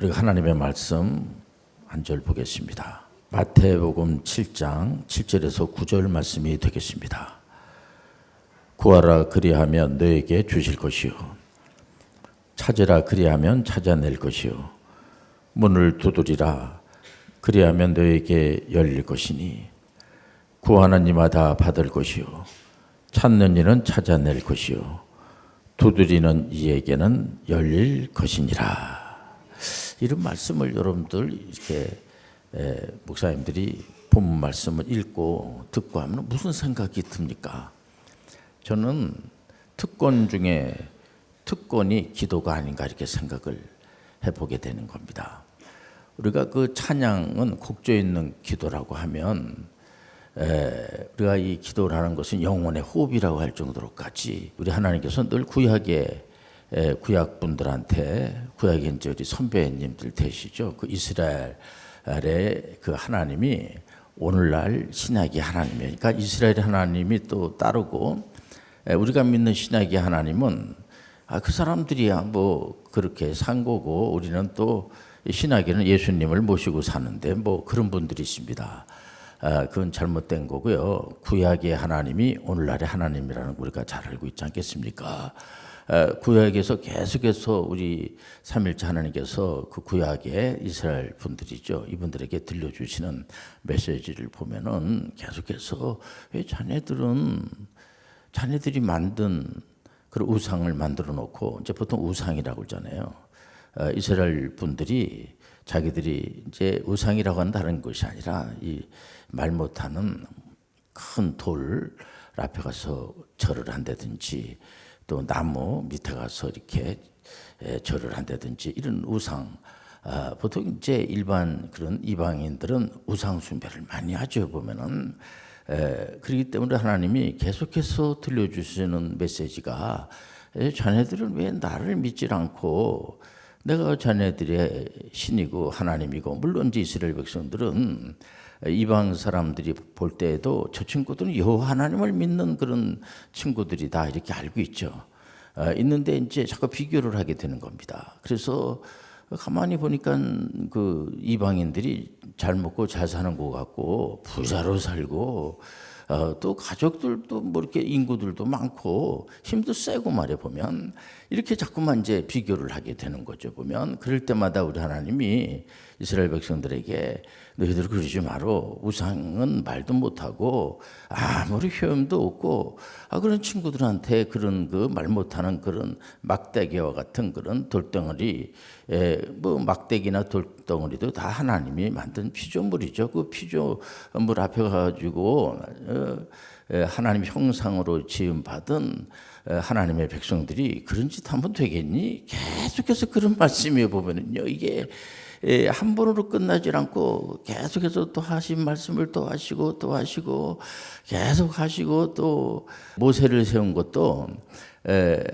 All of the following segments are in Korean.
우리가 하나님의 말씀 한 절 보겠습니다. 마태복음 7장 7절에서 9절 말씀이 되겠습니다. 구하라 그리하면 너에게 주실 것이요 찾으라 그리하면 찾아낼 것이요 문을 두드리라 그리하면 너에게 열릴 것이니 구하는 이마다 받을 것이요 찾는 이는 찾아낼 것이요 두드리는 이에게는 열릴 것이니라. 이런 말씀을 여러분들 이렇게 목사님들이 본문 말씀을 읽고 듣고 하면 무슨 생각이 듭니까? 저는 특권 중에 특권이 기도가 아닌가 이렇게 생각을 해보게 되는 겁니다. 우리가 그 찬양은 곡조 있는 기도라고 하면 우리가 이 기도를 하는 것은 영혼의 호흡이라고 할 정도로까지 우리 하나님께서 늘 구약의 구약분들한테 구약의 이제 우리 선배님들 되시죠. 그 이스라엘의 그 하나님이 오늘날 신약의 하나님이에요. 그러니까 이스라엘의 하나님이 또 따르고 우리가 믿는 신약의 하나님은 그 사람들이야 뭐 그렇게 산 거고 우리는 또 신약에는 예수님을 모시고 사는데 뭐 그런 분들이 있습니다. 그건 잘못된 거고요. 구약의 하나님이 오늘날의 하나님이라는 거 우리가 잘 알고 있지 않겠습니까? 구약에서 계속해서 우리 삼일째 하나님께서 그 구약의 이스라엘 분들이죠. 이분들에게 들려주시는 메시지를 보면은 계속해서 자네들이 만든 그런 우상을 만들어 놓고 이제 보통 우상이라고 그러잖아요. 이스라엘 분들이 자기들이 이제 우상이라고 하는 다른 것이 아니라 이 말 못하는 큰 돌 앞에 가서 절을 한다든지 또 나무 밑에 가서 이렇게 절을 한다든지 이런 우상 보통 이제 일반 그런 이방인들은 우상 숭배를 많이 하죠. 보면은 그렇기 때문에 하나님이 계속해서 들려주시는 메시지가 자네들은 왜 나를 믿질 않고 내가 자네들의 신이고 하나님이고 물론 이스라엘 백성들은 이방 사람들이 볼 때에도 저 친구들은 여호와 하나님을 믿는 그런 친구들이다 이렇게 알고 있죠. 있는데 이제 자꾸 비교를 하게 되는 겁니다. 그래서 가만히 보니까 그 이방인들이 잘 먹고 잘 사는 것 같고 부자로 살고 또 가족들도 뭐 이렇게 인구들도 많고 힘도 세고 말해 보면 이렇게 자꾸만 이제 비교를 하게 되는 거죠. 보면 그럴 때마다 우리 하나님이 이스라엘 백성들에게 너희들 그러지 마로 우상은 말도 못하고 아무리 효험도 없고 그런 친구들한테 그런 그 말 못하는 그런 막대기와 같은 그런 돌덩어리 뭐 막대기나 돌덩어리도 다 하나님이 만든 피조물이죠. 그 피조물 앞에 가지고 하나님 형상으로 지음 받은 하나님의 백성들이 그런 짓 하면 되겠니? 계속해서 그런 말씀에 보면은요 이게 한 번으로 끝나질 않고 계속해서 또 하신 말씀을 또 하시고 또 하시고 계속 하시고 또 모세를 세운 것도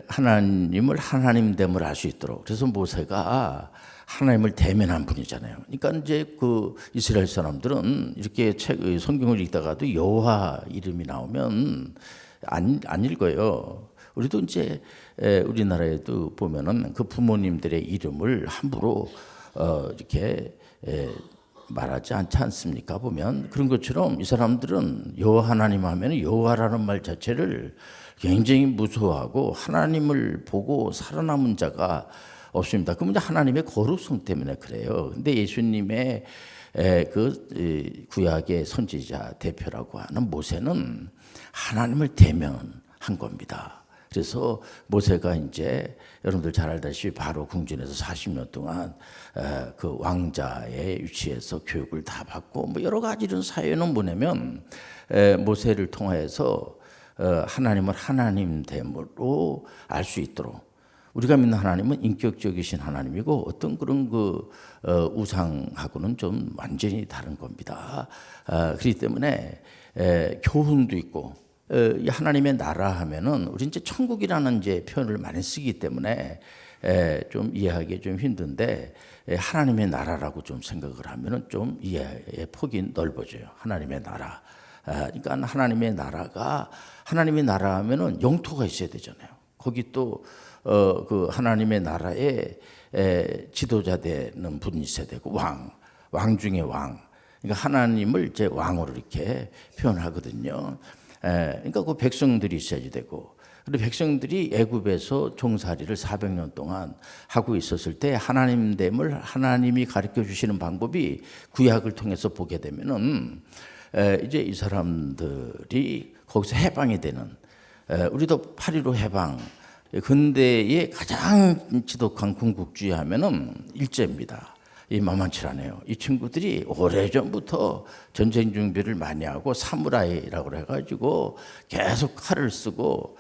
하나님을 하나님됨을 알 수 있도록 그래서 모세가 하나님을 대면한 분이잖아요. 그러니까 이제 그 이스라엘 사람들은 이렇게 성경을 읽다가도 여호와 이름이 나오면 안 읽어요. 우리도 이제 우리나라에도 보면은 그 부모님들의 이름을 함부로 이렇게 말하지 않지 않습니까? 보면 그런 것처럼 이 사람들은 여호와 하나님 하면 여호와라는 말 자체를 굉장히 무서워하고 하나님을 보고 살아남은 자가 없습니다. 그러면 하나님의 거룩성 때문에 그래요. 근데 예수님의 그 구약의 선지자 대표라고 하는 모세는 하나님을 대면한 겁니다. 그래서 모세가 이제 여러분들 잘 알다시피 바로 궁전에서 40년 동안 그 왕자의 위치에서 교육을 다 받고 뭐 여러 가지 이런 사연은 뭐냐면 모세를 통해서 하나님을 하나님됨으로 알 수 있도록 우리가 믿는 하나님은 인격적이신 하나님이고 어떤 그런 그 우상하고는 좀 완전히 다른 겁니다. 그렇기 때문에 교훈도 있고 이 하나님의 나라 하면은 우리 이제 천국이라는 이제 표현을 많이 쓰기 때문에 좀 이해하기 좀 힘든데 하나님의 나라라고 좀 생각을 하면은 좀 이해의 폭이 넓어져요. 하나님의 나라. 그러니까 하나님의 나라 하면은 영토가 있어야 되잖아요. 거기 또 그 하나님의 나라에 지도자 되는 분이 있어야 되고 왕 중에 왕. 그러니까 하나님을 이제 왕으로 이렇게 표현하거든요. 그러니까 그 백성들이 있어야지 되고, 그리고 백성들이 애굽에서 종살이를 400년 동안 하고 있었을 때 하나님됨을 하나님이 가르쳐 주시는 방법이 구약을 통해서 보게 되면은 이제 이 사람들이 거기서 해방이 되는, 우리도 8.15 해방, 근대의 가장 지독한 군국주의 하면은 일제입니다. 이 만만치 않아요. 이 친구들이 오래전부터 전쟁 준비를 많이 하고 사무라이라고 해가지고 계속 칼을 쓰고,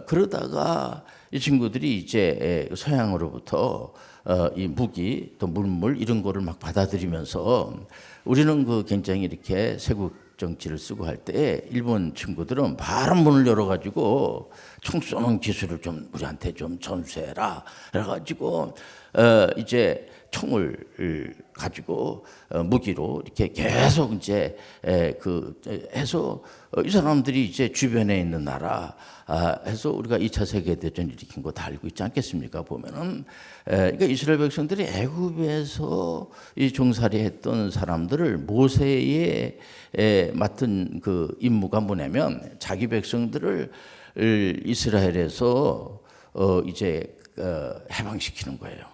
그러다가 이 친구들이 이제 서양으로부터 이 무기 또 물물 이런 거를 막 받아들이면서, 우리는 그 굉장히 이렇게 세국 정치를 쓰고 할 때 일본 친구들은 바로 문을 열어가지고 총 쏘는 기술을 좀 우리한테 좀 전수해라 그래가지고 이제 총을 가지고 무기로 이렇게 계속 이제 그 해서 이 사람들이 이제 주변에 있는 나라 해서 우리가 2차 세계대전 일으킨 거 다 알고 있지 않겠습니까? 보면은 그러니까 이스라엘 백성들이 애굽에서 이 종살이 했던 사람들을 모세의 맡은 그 임무가 뭐냐면 자기 백성들을 이스라엘에서 이제 해방시키는 거예요.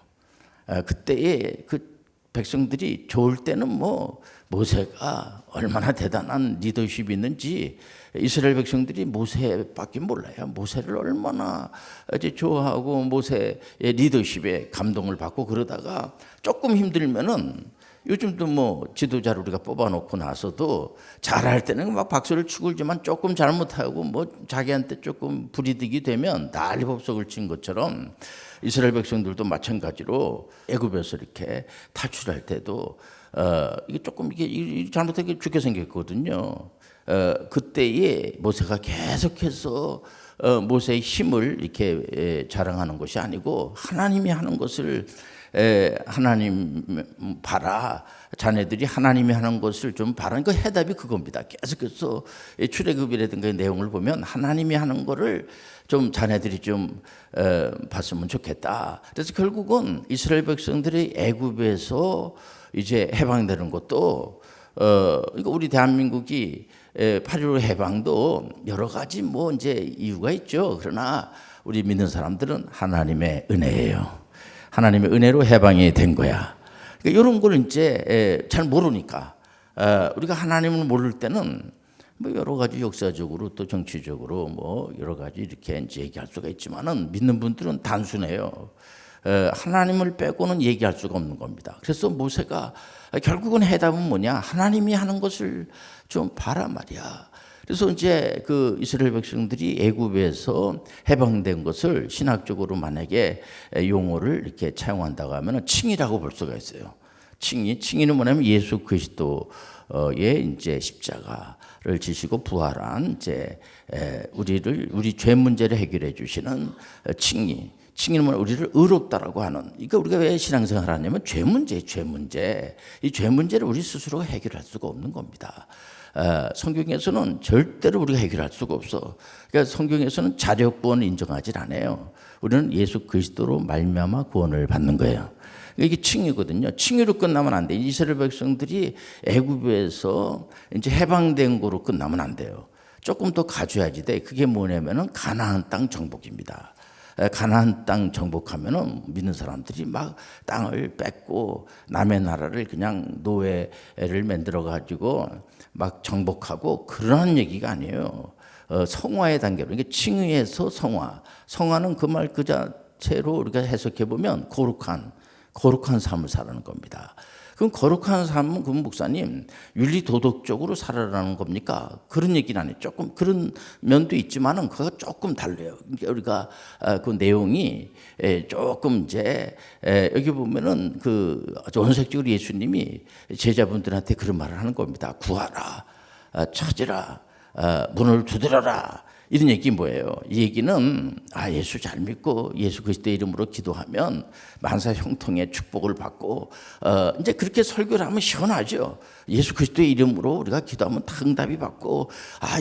그때에 그 백성들이 좋을 때는 뭐 모세가 얼마나 대단한 리더십이 있는지 이스라엘 백성들이 모세밖에 몰라요. 모세를 얼마나 이제 좋아하고 모세의 리더십에 감동을 받고, 그러다가 조금 힘들면은 요즘도 뭐 지도자를 우리가 뽑아놓고 나서도 잘할 때는 막 박수를 치고 있지만 조금 잘못하고 뭐 자기한테 조금 불이득이 되면 난리 법석을 친 것처럼 이스라엘 백성들도 마찬가지로 애굽에서 이렇게 탈출할 때도 이게 조금 이게 잘못하게 죽게 생겼거든요. 그때에 모세가 계속해서 모세의 힘을 이렇게 자랑하는 것이 아니고 하나님이 하는 것을 하나님 봐라. 자네들이 하나님이 하는 것을 좀 봐라. 그 해답이 그겁니다. 계속해서 출애굽이라든가 내용을 보면 하나님이 하는 거를 좀 자네들이 좀 봤으면 좋겠다. 그래서 결국은 이스라엘 백성들이 애굽에서 이제 해방되는 것도 그러니까 우리 대한민국이 8.15 해방도 여러 가지 뭐 이제 이유가 있죠. 그러나 우리 믿는 사람들은 하나님의 은혜예요. 하나님의 은혜로 해방이 된 거야. 그러니까 이런 걸 이제 잘 모르니까 우리가 하나님을 모를 때는 뭐 여러 가지 역사적으로 또 정치적으로 뭐 여러 가지 이렇게 이제 얘기할 수가 있지만은 믿는 분들은 단순해요. 하나님을 빼고는 얘기할 수가 없는 겁니다. 그래서 모세가 결국은 해답은 뭐냐? 하나님이 하는 것을 좀 봐라 말이야. 그래서 이제 그 이스라엘 백성들이 애굽에서 해방된 것을 신학적으로 만약에 용어를 이렇게 차용한다고 하면 칭이라고 볼 수가 있어요. 칭의는 뭐냐면 예수 그리스도의 이제 십자가를 지시고 부활한 이제 우리 죄 문제를 해결해 주시는 칭의. 칭의는 뭐냐? 우리를 의롭다라고 하는. 그러니까 우리가 왜 신앙생활을 하냐면 죄 문제. 이 죄 문제를 우리 스스로가 해결할 수가 없는 겁니다. 성경에서는 절대로 우리가 해결할 수가 없어. 그러니까 성경에서는 자력 구원을 인정하지 않아요. 우리는 예수 그리스도로 말미암아 구원을 받는 거예요. 이게 칭의거든요. 칭의로 끝나면 안 돼. 이스라엘 백성들이 애굽에서 이제 해방된 거로 끝나면 안 돼요. 조금 더 가져야지 돼. 그게 뭐냐면은 가나안 땅 정복입니다. 가나안 땅 정복하면은 믿는 사람들이 막 땅을 뺏고 남의 나라를 그냥 노예를 만들어 가지고 막 정복하고 그런 얘기가 아니에요. 성화의 단계로. 이게 칭의에서 성화. 성화는 그 말 그 자체로 우리가 해석해 보면 거룩한 삶을 살아가는 겁니다. 그럼 거룩한 삶은 그 목사님 윤리 도덕적으로 살아라는 겁니까? 그런 얘기는 아니에요. 조금 그런 면도 있지만은 그거 조금 달라요. 그러니까 우리가 그 내용이 조금 이제 여기 보면은 그 원색적으로 예수님이 제자분들한테 그런 말을 하는 겁니다. 구하라, 찾으라, 문을 두드려라. 이런 얘기 뭐예요? 이 얘기는 예수 잘 믿고 예수 그리스도의 이름으로 기도하면 만사 형통의 축복을 받고 이제 그렇게 설교를 하면 시원하죠. 예수 그리스도의 이름으로 우리가 기도하면 다 응답이 받고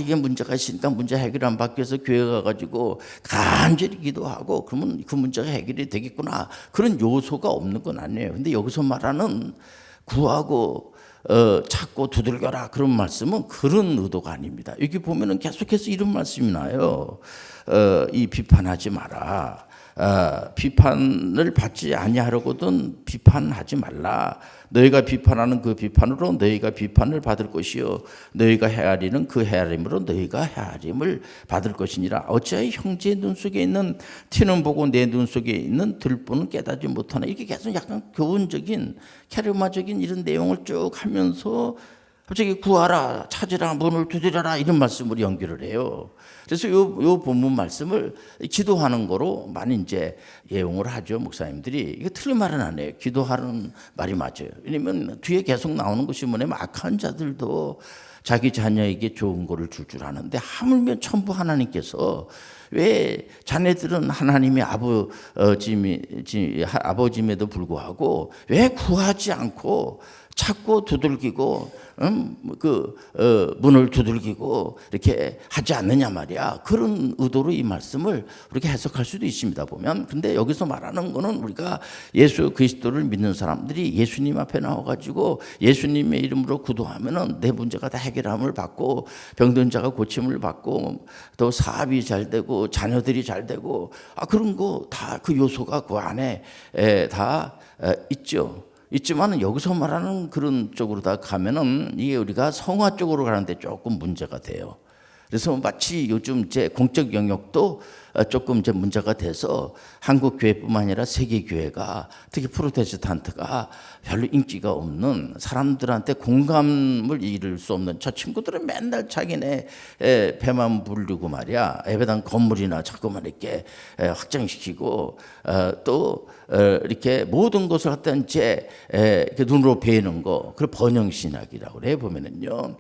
이게 문제가 있으니까 문제 해결 안 받기 위해서 교회 가가지고 간절히 기도하고 그러면 그 문제가 해결이 되겠구나. 그런 요소가 없는 건 아니에요. 근데 여기서 말하는 구하고 찾고 두들겨라 그런 말씀은 그런 의도가 아닙니다. 여기 보면은 계속해서 이런 말씀이 나요. 이 비판하지 마라. 비판을 받지 아니하려거든 비판하지 말라. 너희가 비판하는 그 비판으로 너희가 비판을 받을 것이요 너희가 헤아리는 그 헤아림으로 너희가 헤아림을 받을 것이니라. 어찌하여 형제의 눈 속에 있는 티는 보고 내 눈 속에 있는 들보는 깨닫지 못하나. 이렇게 계속 약간 교훈적인 캐르마적인 이런 내용을 쭉 하면서 갑자기 구하라 찾으라 문을 두드려라 이런 말씀으로 연결을 해요. 그래서 요 본문 말씀을 기도하는 거로 많이 이제 예용을 하죠. 목사님들이. 이게 틀린 말은 아니에요. 기도하는 말이 맞아요. 왜냐면 뒤에 계속 나오는 것이 뭐냐면 악한 자들도 자기 자녀에게 좋은 거를 줄 아는데 하물며 천부 하나님께서 왜 자네들은 하나님의 아버지임에도 불구하고 왜 구하지 않고 찾고 두들기고 문을 두들기고 이렇게 하지 않느냐 말이야. 그런 의도로 이 말씀을 그렇게 해석할 수도 있습니다. 보면. 근데 여기서 말하는 거는 우리가 예수 그리스도를 믿는 사람들이 예수님 앞에 나와가지고 예수님의 이름으로 기도하면은 내 문제가 다 해결함을 받고 병든 자가 고침을 받고 또 사업이 잘 되고 자녀들이 잘 되고 그런 거 다 그 요소가 그 안에 다 있죠. 있지만 여기서 말하는 그런 쪽으로 다 가면은 이게 우리가 성화 쪽으로 가는데 조금 문제가 돼요. 그래서 마치 요즘 이제 공적 영역도 조금 이제 문제가 돼서 한국 교회뿐만 아니라 세계 교회가 특히 프로테스탄트가 별로 인기가 없는 사람들한테 공감을 이룰 수 없는 저 친구들은 맨날 자기네 배만 부르고 말이야 예배당 건물이나 자꾸만 이렇게 확장시키고 또 이렇게 모든 것을 갖다 이제 눈으로 베는 거 그걸 번영신학이라고 그래 보면은요.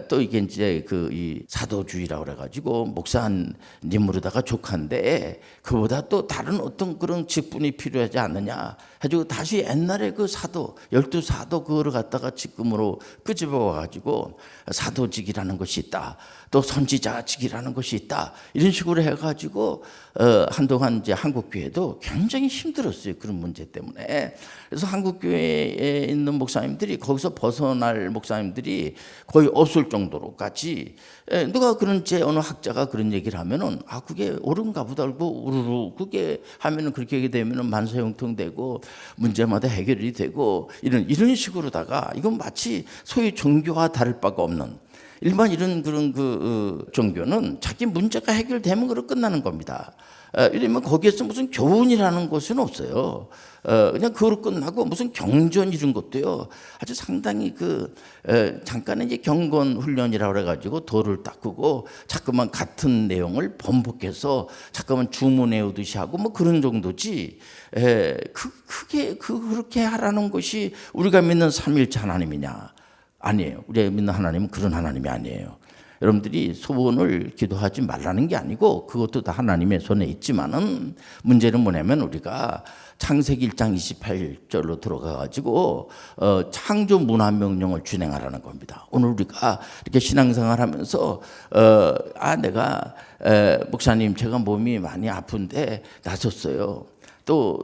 또 이게 이제 이 사도주의라고 그래가지고 목사님으로다가 족한데 그보다 또 다른 어떤 그런 직분이 필요하지 않느냐 해가지고 다시 옛날에 그 사도 12사도 그거를 갖다가 직분으로 끄집어 와가지고 사도직이라는 것이 있다. 또 선지자직이라는 것이 있다. 이런 식으로 해가지고 한동안 이제 한국 교회도 굉장히 힘들었어요. 그런 문제 때문에. 그래서 한국 교회에 있는 목사님들이 거기서 벗어날 목사님들이 거의 없을 정도로까지 누가 그런지 어느 학자가 그런 얘기를 하면은 그게 옳은가 보다 알고 우르르 그게 하면은 그렇게 되면은 만사형통되고 문제마다 해결이 되고 이런 식으로다가 이건 마치 소위 종교와 다를 바가 없는 일반 이런 그런 종교는 자기 문제가 해결되면 그로 끝나는 겁니다. 이러면 거기에서 무슨 교훈이라는 것은 없어요. 그냥 그거로 끝나고 무슨 경전 이런 것도요. 아주 상당히 잠깐의 이제 경건 훈련이라고 그래가지고 돌을 닦고 자꾸만 같은 내용을 번복해서 자꾸만 주문 외우듯이 하고 뭐 그런 정도지. 그렇게 하라는 것이 우리가 믿는 삼위일체 하나님이냐? 아니에요. 우리가 믿는 하나님은 그런 하나님이 아니에요. 여러분들이 소원을 기도하지 말라는 게 아니고 그것도 다 하나님의 손에 있지만은 문제는 뭐냐면 우리가 창세기 1장 28절로 들어가가지고 창조 문화 명령을 준행하라는 겁니다. 오늘 우리가 이렇게 신앙생활 하면서 내가 목사님 제가 몸이 많이 아픈데 나섰어요. 또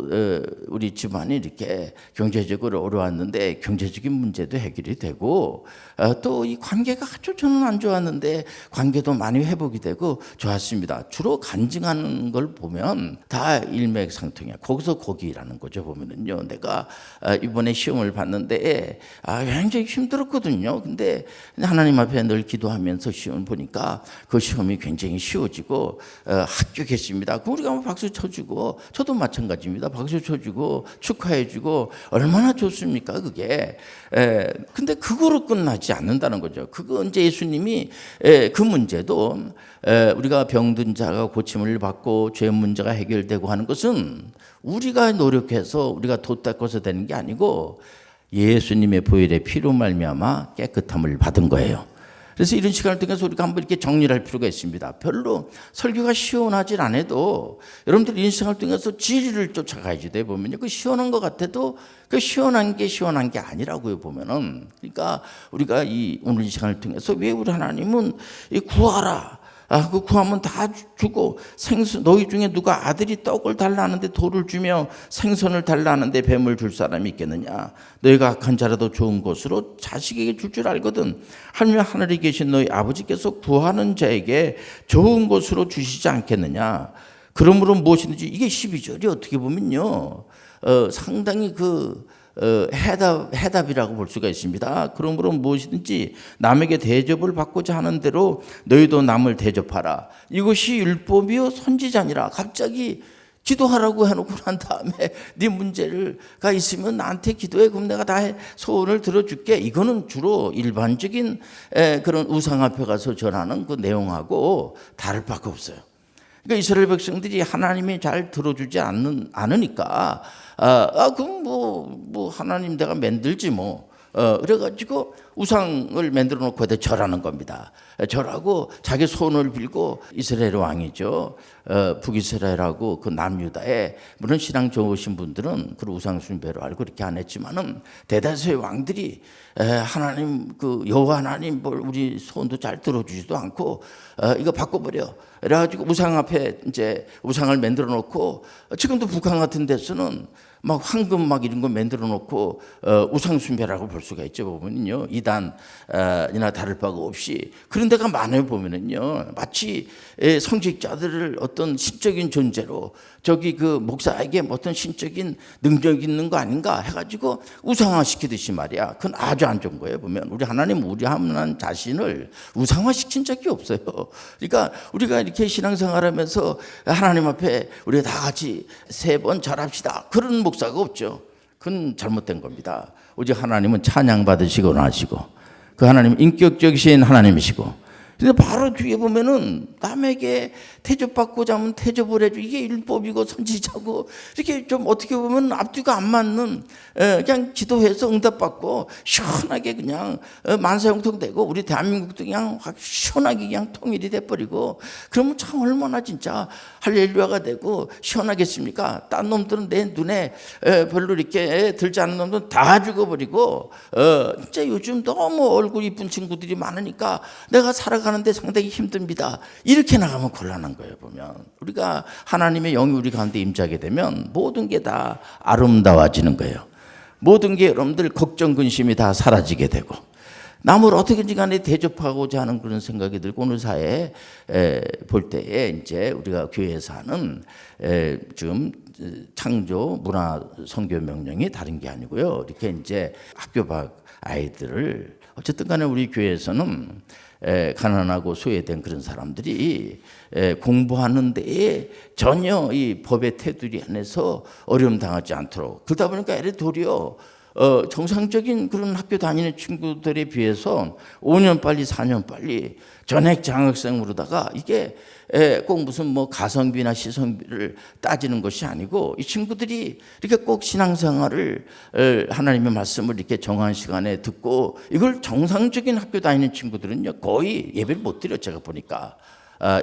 우리 집안이 이렇게 경제적으로 어려웠는데 경제적인 문제도 해결이 되고 또 이 관계가 아주 저는 안 좋았는데 관계도 많이 회복이 되고 좋았습니다. 주로 간증하는 걸 보면 다 일맥상통이야. 거기서 거기라는 거죠. 보면은요. 내가 이번에 시험을 봤는데 굉장히 힘들었거든요. 근데 하나님 앞에 늘 기도하면서 시험 보니까 그 시험이 굉장히 쉬워지고 합격했습니다. 그럼 우리가 박수 쳐주고 저도 마찬가지입니다. 박수 쳐주고 축하해주고 얼마나 좋습니까 그게. 근데 그거로 끝나지 않는다는 거죠. 그거 이제 예수님이 그 문제도 우리가 병든 자가 고침을 받고 죄 문제가 해결되고 하는 것은 우리가 노력해서 우리가 도 닦아서 되는 게 아니고 예수님의 보혈의 피로 말미암아 깨끗함을 받은 거예요. 그래서 이런 시간을 통해서 우리가 한번 이렇게 정리를 할 필요가 있습니다. 별로 설교가 시원하진 않아도 여러분들 인생을 통해서 진리를 쫓아가야지 돼 보면요. 그 시원한 것 같아도 그 시원한 게 아니라고요, 보면은. 그러니까 우리가 이 오늘 이 시간을 통해서 왜 우리 하나님은 이 구하라. 그 구하면 다 주고 생선 너희 중에 누가 아들이 떡을 달라 하는데 돌을 주며 생선을 달라 하는데 뱀을 줄 사람이 있겠느냐. 너희가 악한 자라도 좋은 것으로 자식에게 줄 줄 알거든. 하물며 하늘에 계신 너희 아버지께서 구하는 자에게 좋은 것으로 주시지 않겠느냐. 그러므로 무엇이든지 이게 12절이 어떻게 보면요 상당히 해답이라고 볼 수가 있습니다. 그러므로 무엇이든지 남에게 대접을 받고자 하는 대로 너희도 남을 대접하라. 이것이 율법이요 선지자니라. 갑자기 기도하라고 해놓고 난 다음에 네 문제가 있으면 나한테 기도해. 그럼 내가 다 소원을 들어줄게. 이거는 주로 일반적인 그런 우상 앞에 가서 전하는 그 내용하고 다를 바가 없어요. 그러니까 이스라엘 백성들이 하나님이 잘 들어주지 않으니까 그럼 뭐 하나님 내가 만들지 뭐 그래가지고 우상을 만들어 놓고 절하는 겁니다. 절하고 자기 손을 빌고 이스라엘 왕이죠. 북이스라엘하고 그 남유다에 물론 신앙 좋으신 분들은 그 우상 숭배로 알고 이렇게 안 했지만은 대다수의 왕들이 하나님 그 여호와 하나님 우리 소원도 잘 들어주지도 않고 이거 바꿔버려. 그래가지고 우상 앞에 이제 우상을 만들어 놓고 지금도 북한 같은 데서는 막 황금 막 이런 거 만들어 놓고 우상 숭배라고 볼 수가 있죠. 보면은요 이단이나 다를 바가 없이 그런 데가 많아요. 보면은요 마치 성직자들을 어떤 신적인 존재로 저기 그 목사에게 어떤 신적인 능력 있는 거 아닌가 해가지고 우상화 시키듯이 말이야. 그건 아주 안 좋은 거예요. 보면 우리 하나님 우리 하나님 자신을 우상화 시킨 적이 없어요. 그러니까 우리가 이렇게 신앙생활하면서 하나님 앞에 우리 다 같이 3번 절합시다. 그런 목사가 없죠. 그건 잘못된 겁니다. 오직 하나님은 찬양 받으시고 나시고 그 하나님 인격적이신 하나님이시고. 근데 바로 뒤에 보면은 남에게 대접받고자 하면 대접을 해줘. 이게 율법이고 선지자고 이렇게 좀 어떻게 보면 앞뒤가 안 맞는 그냥 기도해서 응답받고 시원하게 그냥 만사형통되고 우리 대한민국도 그냥 확 시원하게 그냥 통일이 돼버리고 그러면 참 얼마나 진짜 할렐루야가 되고 시원하겠습니까? 딴 놈들은 내 눈에 별로 이렇게 들지 않는 놈들은 다 죽어버리고 진짜 요즘 너무 얼굴 이쁜 친구들이 많으니까 내가 살아가는데 상당히 힘듭니다. 이렇게 나가면 곤란한 거예요. 보면 우리가 하나님의 영이 우리 가운데 임재하게 되면 모든 게 다 아름다워지는 거예요. 모든 게 여러분들 걱정 근심이 다 사라지게 되고 남을 어떻게든지 간에 대접하고자 하는 그런 생각이 들고 오늘 사회에 볼 때에 이제 우리가 교회에서 하는 좀 창조 문화 선교 명령이 다른 게 아니고요. 이렇게 이제 학교 밖 아이들을 어쨌든 간에 우리 교회에서는 가난하고 소외된 그런 사람들이 공부하는 데에 전혀 이 법의 테두리 안에서 어려움 당하지 않도록 그러다 보니까 애들 도리어 정상적인 그런 학교 다니는 친구들에 비해서 5년 빨리 4년 빨리 전액 장학생으로다가 이게 꼭 무슨 뭐 가성비나 시성비를 따지는 것이 아니고 이 친구들이 이렇게 꼭 신앙생활을 하나님의 말씀을 이렇게 정한 시간에 듣고 이걸 정상적인 학교 다니는 친구들은요 거의 예배를 못 드려 제가 보니까.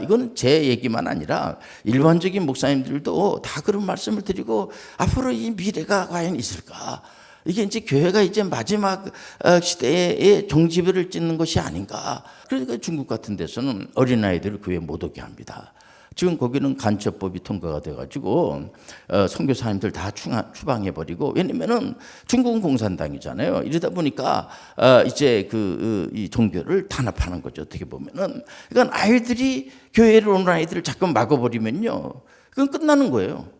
이거는 제 얘기만 아니라 일반적인 목사님들도 다 그런 말씀을 드리고 앞으로 이 미래가 과연 있을까? 이게 이제 교회가 이제 마지막 시대에 종지부를 찍는 것이 아닌가. 그러니까 중국 같은 데서는 어린아이들을 교회에 못 오게 합니다. 지금 거기는 간첩법이 통과가 돼가지고 선교사님들 다 추방해버리고 왜냐면은 중국은 공산당이잖아요. 이러다 보니까 이제 이 종교를 탄압하는 거죠. 어떻게 보면은 그러니까 아이들이 교회를 오는 아이들을 자꾸 막아버리면요, 그건 끝나는 거예요.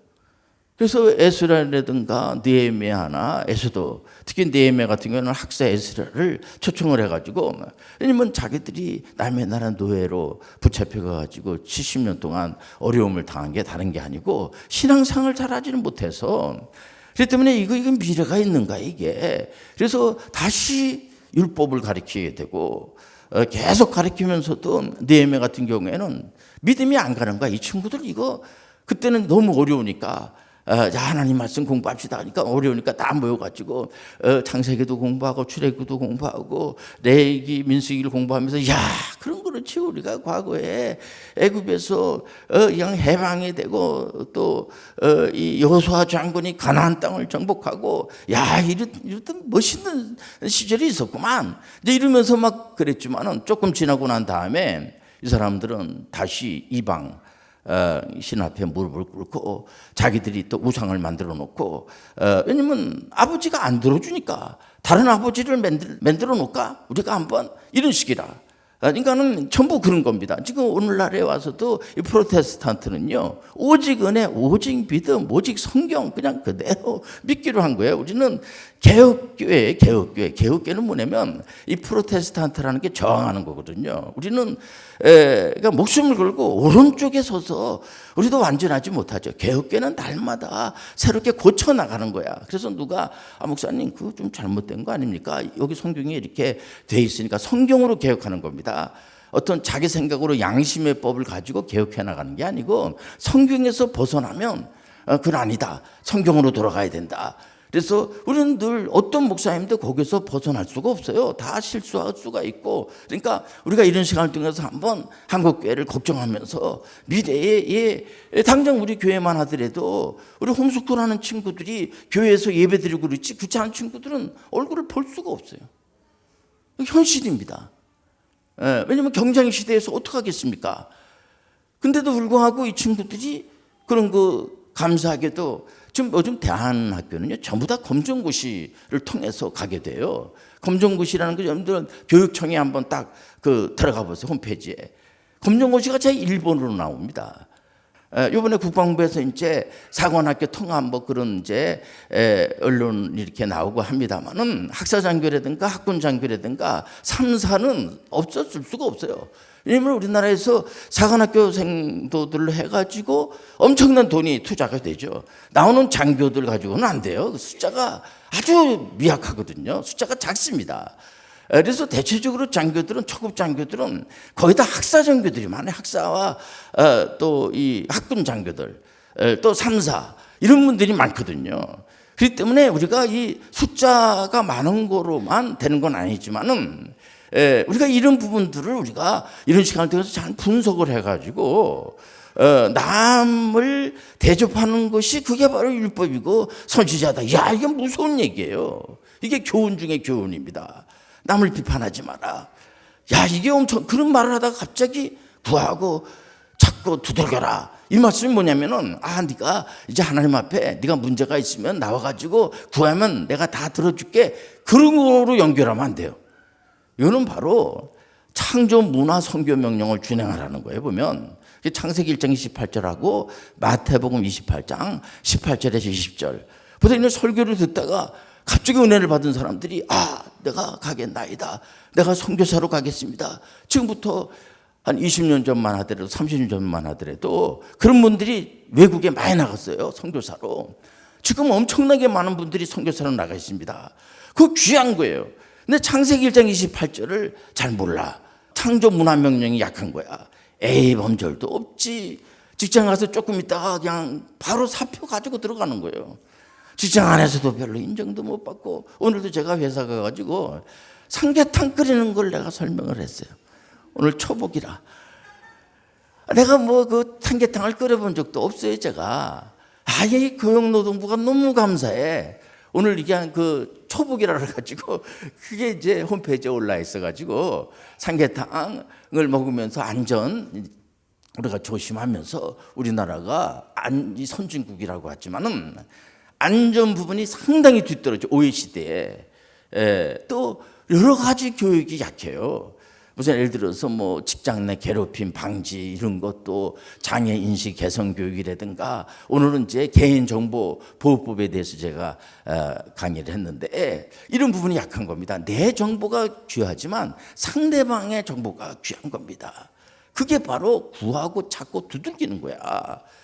그래서 에스라라든가 느헤미야나 에스도 특히 느헤미야 같은 경우는 학사 에스라를 초청을 해가지고 왜냐면 자기들이 남의 나라 노예로 붙잡혀가지고 70년 동안 어려움을 당한 게 다른 게 아니고 신앙생활을 잘하지는 못해서 그렇기 때문에 이건 미래가 있는가 이게. 그래서 다시 율법을 가르치게 되고 계속 가르치면서도 느헤미야 같은 경우에는 믿음이 안 가는 거야. 이 친구들 이거 그때는 너무 어려우니까 야, 하나님 말씀 공부합시다 하니까 어려우니까 다 모여가지고 창세기도 공부하고 출애굽도 공부하고 레위기 민수기를 공부하면서 야, 그런 그렇지 우리가 과거에 애굽에서 그냥 해방이 되고 또 이 여호수아 장군이 가나안 땅을 정복하고 야, 이랬던 멋있는 시절이 있었구만 이제 이러면서 막 그랬지만은 조금 지나고 난 다음에 이 사람들은 다시 이방 신 앞에 무릎을 꿇고 자기들이 또 우상을 만들어 놓고 왜냐면 아버지가 안 들어주니까 다른 아버지를 만들어 놓을까? 우리가 한번 이런 식이라. 그러니까는 전부 그런 겁니다. 지금 오늘날에 와서도 이 프로테스탄트는요, 오직 은혜, 오직 믿음, 오직 성경 그냥 그대로 믿기로 한 거예요. 우리는 개혁교회는 뭐냐면 이 프로테스탄트라는 게 저항하는 거거든요. 우리는 그러니까 목숨을 걸고 오른쪽에 서서 우리도 완전하지 못하죠. 개혁교회는 날마다 새롭게 고쳐 나가는 거야. 그래서 누가 목사님 그거 좀 잘못된 거 아닙니까? 여기 성경에 이렇게 돼 있으니까 성경으로 개혁하는 겁니다. 어떤 자기 생각으로 양심의 법을 가지고 개혁해 나가는 게 아니고 성경에서 벗어나면 그건 아니다. 성경으로 돌아가야 된다. 그래서 우리는 늘 어떤 목사님도 거기서 벗어날 수가 없어요. 다 실수할 수가 있고. 그러니까 우리가 이런 시간을 통해서 한번 한국교회를 걱정하면서 미래에 당장 우리 교회만 하더라도 우리 홈스쿨 하는 친구들이 교회에서 예배드리고 그렇지 그렇지 않은 친구들은 얼굴을 볼 수가 없어요. 현실입니다. 왜냐하면 경쟁 시대에서 어떻게 하겠습니까? 근데도 불구하고 이 친구들이 그런 감사하게도 지금 요즘 대한학교는요 전부 다 검정고시를 통해서 가게 돼요. 검정고시라는 거 여러분들 교육청에 한번 딱 들어가 보세요. 홈페이지에 검정고시가 제 1번으로 나옵니다. 이번에 국방부에서 이제 사관학교 통합 그런 이제 언론 이렇게 나오고 합니다만은 학사장교라든가 학군장교라든가 3, 4는 없었을 수가 없어요. 왜냐하면 우리나라에서 사관학교 생도들을 해가지고 엄청난 돈이 투자가 되죠. 나오는 장교들 가지고는 안 돼요. 숫자가 아주 미약하거든요. 숫자가 작습니다. 그래서 대체적으로 장교들은 초급 장교들은 거의 다 학사 장교들이 많아요. 학사와 또 이 학군 장교들 또 3, 4 이런 분들이 많거든요. 그렇기 때문에 우리가 이 숫자가 많은 거로만 되는 건 아니지만은 우리가 이런 부분들을 우리가 이런 시간을 통해서 잘 분석을 해가지고 남을 대접하는 것이 그게 바로 율법이고 선지자다. 야, 이게 무서운 얘기예요. 이게 교훈 중에 교훈입니다. 남을 비판하지 마라. 야, 이게 엄청 그런 말을 하다가 갑자기 구하고 자꾸 두들겨라. 이 말씀이 뭐냐면은 네가 이제 하나님 앞에 네가 문제가 있으면 나와가지고 구하면 내가 다 들어줄게. 그런 거로 연결하면 안 돼요. 이거는 바로 창조 문화 선교 명령을 준행하라는 거예요. 보면 창세기 1장 28절하고 마태복음 28장 18절에서 20절. 보통 이런 설교를 듣다가 갑자기 은혜를 받은 사람들이 내가 가겠나이다. 내가 선교사로 가겠습니다. 지금부터 한 20년 전만 하더라도 30년 전만 하더라도 그런 분들이 외국에 많이 나갔어요. 선교사로. 지금 엄청나게 많은 분들이 선교사로 나가 있습니다. 그거 귀한 거예요. 근데 창세기 1장 28절을 잘 몰라. 창조 문화 명령이 약한 거야. 범절도 없지. 직장 가서 조금 있다가 그냥 바로 사표 가지고 들어가는 거예요. 직장 안에서도 별로 인정도 못 받고 오늘도 제가 회사 가가지고 삼계탕 끓이는 걸 내가 설명을 했어요. 오늘 초복이라. 내가 삼계탕을 끓여본 적도 없어요, 제가. 이 교육노동부가 너무 감사해. 오늘 이게 초복이라 그래가지고 그게 이제 홈페이지에 올라 있어가지고 삼계탕을 먹으면서 안전 우리가 조심하면서 우리나라가 이 선진국이라고 하지만은 안전 부분이 상당히 뒤떨어져. OECD에 또 여러 가지 교육이 약해요. 무슨 예를 들어서 직장 내 괴롭힘 방지 이런 것도 장애 인식 개선 교육이라든가 오늘은 이제 개인정보 보호법에 대해서 제가 강의를 했는데 이런 부분이 약한 겁니다. 내 정보가 귀하지만 상대방의 정보가 귀한 겁니다. 그게 바로 구하고 찾고 두들기는 거야.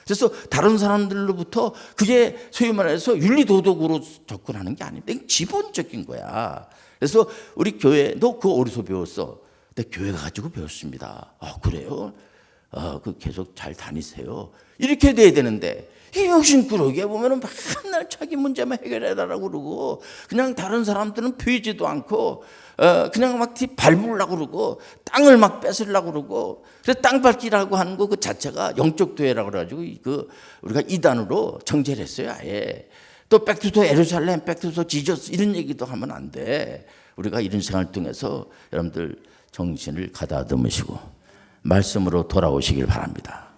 그래서 다른 사람들로부터 그게 소위 말해서 윤리도덕으로 접근하는 게 아닙니다. 이게 기본적인 거야. 그래서 우리 교회 너 그거 어디서 배웠어? 내 교회 가지고 배웠습니다. 그래요? 계속 잘 다니세요. 이렇게 돼야 되는데 이 욕심꾸러기에 보면은 맨날 자기 문제만 해결해달라고 그러고 그냥 다른 사람들은 보이지도 않고 그냥 막 밟으려고 그러고 땅을 막 뺏으려고 그러고 그래서 땅 밟기라고 하는 거 그 자체가 영적 도회라고 그래가지고 그 우리가 이단으로 정죄를 했어요. 아예. 또 백투더 예루살렘, 백투더 지저스 이런 얘기도 하면 안 돼. 우리가 이런 생활을 통해서 여러분들 정신을 가다듬으시고 말씀으로 돌아오시길 바랍니다.